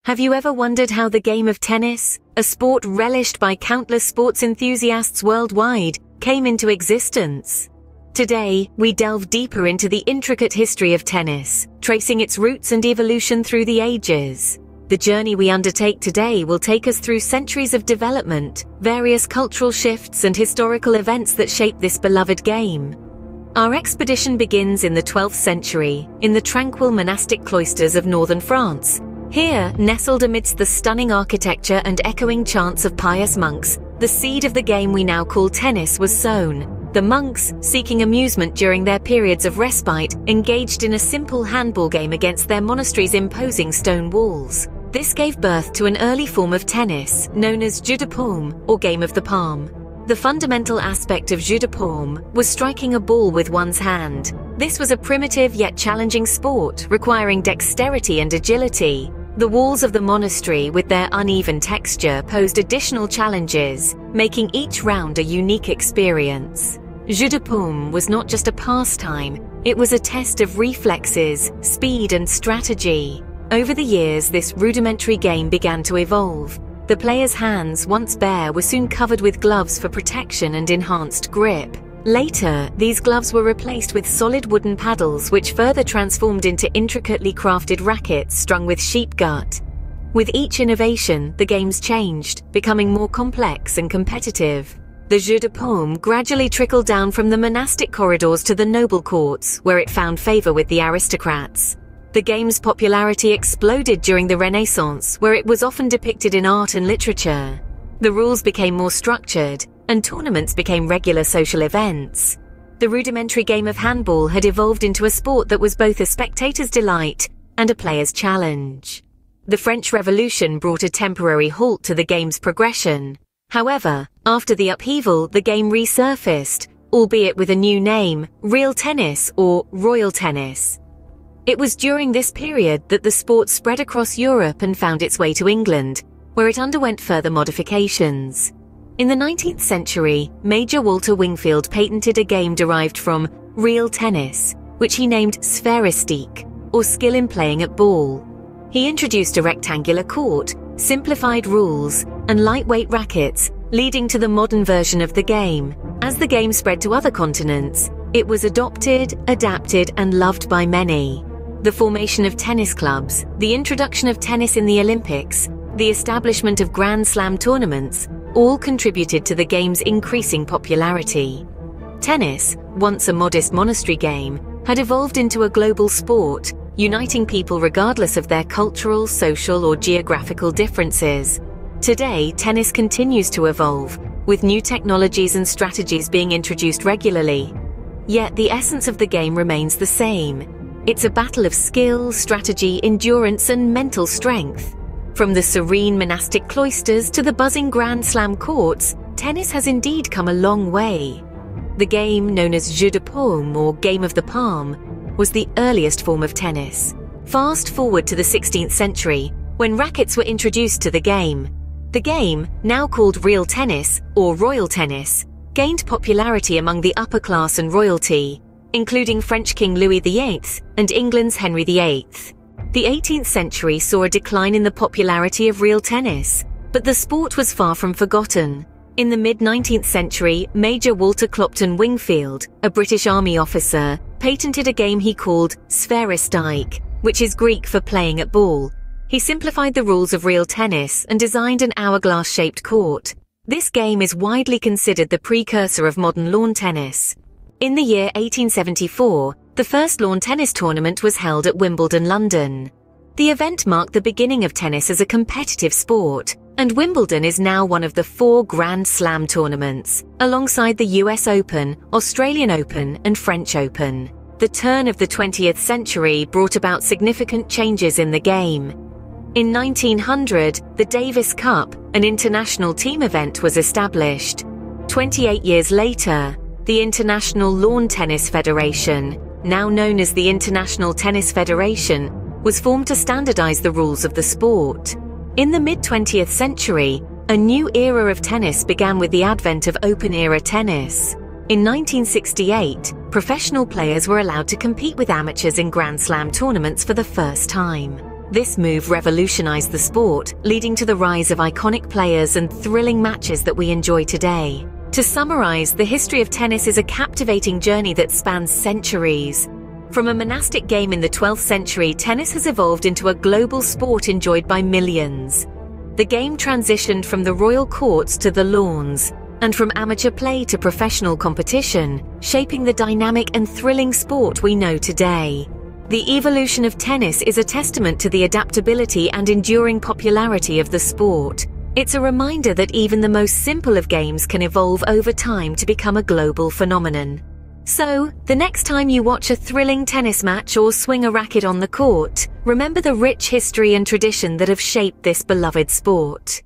Have you ever wondered how the game of tennis, a sport relished by countless sports enthusiasts worldwide, came into existence? Today, we delve deeper into the intricate history of tennis, tracing its roots and evolution through the ages. The journey we undertake today will take us through centuries of development, various cultural shifts and historical events that shape this beloved game. Our expedition begins in the 12th century, in the tranquil monastic cloisters of northern France. Here, nestled amidst the stunning architecture and echoing chants of pious monks, the seed of the game we now call tennis was sown. The monks, seeking amusement during their periods of respite, engaged in a simple handball game against their monastery's imposing stone walls. This gave birth to an early form of tennis, known as Jeu de paume, or game of the palm. The fundamental aspect of Jeu de paume was striking a ball with one's hand. This was a primitive yet challenging sport, requiring dexterity and agility. The walls of the monastery, with their uneven texture, posed additional challenges, making each round a unique experience. Jeu de paume was not just a pastime, it was a test of reflexes, speed and strategy. Over the years, this rudimentary game began to evolve. The player's hands, once bare, were soon covered with gloves for protection and enhanced grip. Later, these gloves were replaced with solid wooden paddles, which further transformed into intricately crafted rackets strung with sheep gut. With each innovation, the games changed, becoming more complex and competitive. The Jeu de paume gradually trickled down from the monastic corridors to the noble courts, where it found favor with the aristocrats. The game's popularity exploded during the Renaissance, where it was often depicted in art and literature. The rules became more structured, and tournaments became regular social events. The rudimentary game of handball had evolved into a sport that was both a spectator's delight and a player's challenge. The French Revolution brought a temporary halt to the game's progression. However, after the upheaval, the game resurfaced, albeit with a new name, real tennis or royal tennis. It was during this period that the sport spread across Europe and found its way to England, where it underwent further modifications. In the 19th century, Major Walter Wingfield patented a game derived from real tennis, which he named spheristique, or skill in playing at ball. He introduced a rectangular court, simplified rules, and lightweight rackets, leading to the modern version of the game. As the game spread to other continents, it was adopted, adapted, and loved by many. The formation of tennis clubs, the introduction of tennis in the Olympics, the establishment of Grand Slam tournaments, all contributed to the game's increasing popularity. Tennis, once a modest monastery game, had evolved into a global sport, uniting people regardless of their cultural, social, or geographical differences. Today, tennis continues to evolve, with new technologies and strategies being introduced regularly. Yet the essence of the game remains the same. It's a battle of skill, strategy, endurance, and mental strength. From the serene monastic cloisters to the buzzing Grand Slam courts, tennis has indeed come a long way. The game, known as Jeu de paume or Game of the Palm, was the earliest form of tennis. Fast forward to the 16th century, when rackets were introduced to the game. The game, now called real tennis or royal tennis, gained popularity among the upper class and royalty, including French King Louis VIII and England's Henry VIII. The 18th century saw a decline in the popularity of real tennis, but the sport was far from forgotten. In the mid-19th century, Major Walter Clopton Wingfield, a British Army officer, patented a game he called spheristique, which is Greek for playing at ball. He simplified the rules of real tennis and designed an hourglass-shaped court. This game is widely considered the precursor of modern lawn tennis. In the year 1874, the first lawn tennis tournament was held at Wimbledon, London. The event marked the beginning of tennis as a competitive sport, and Wimbledon is now one of the 4 Grand Slam tournaments, alongside the US Open, Australian Open, and French Open. The turn of the 20th century brought about significant changes in the game. In 1900, the Davis Cup, an international team event, was established. 28 years later, the International Lawn Tennis Federation, now known as the International Tennis Federation, was formed to standardize the rules of the sport. In the mid-20th century, a new era of tennis began with the advent of open-era tennis. In 1968, professional players were allowed to compete with amateurs in Grand Slam tournaments for the first time. This move revolutionized the sport, leading to the rise of iconic players and thrilling matches that we enjoy today. To summarize, the history of tennis is a captivating journey that spans centuries. From a monastic game in the 12th century, tennis has evolved into a global sport enjoyed by millions. The game transitioned from the royal courts to the lawns, and from amateur play to professional competition, shaping the dynamic and thrilling sport we know today. The evolution of tennis is a testament to the adaptability and enduring popularity of the sport. It's a reminder that even the most simple of games can evolve over time to become a global phenomenon. So, the next time you watch a thrilling tennis match or swing a racket on the court, remember the rich history and tradition that have shaped this beloved sport.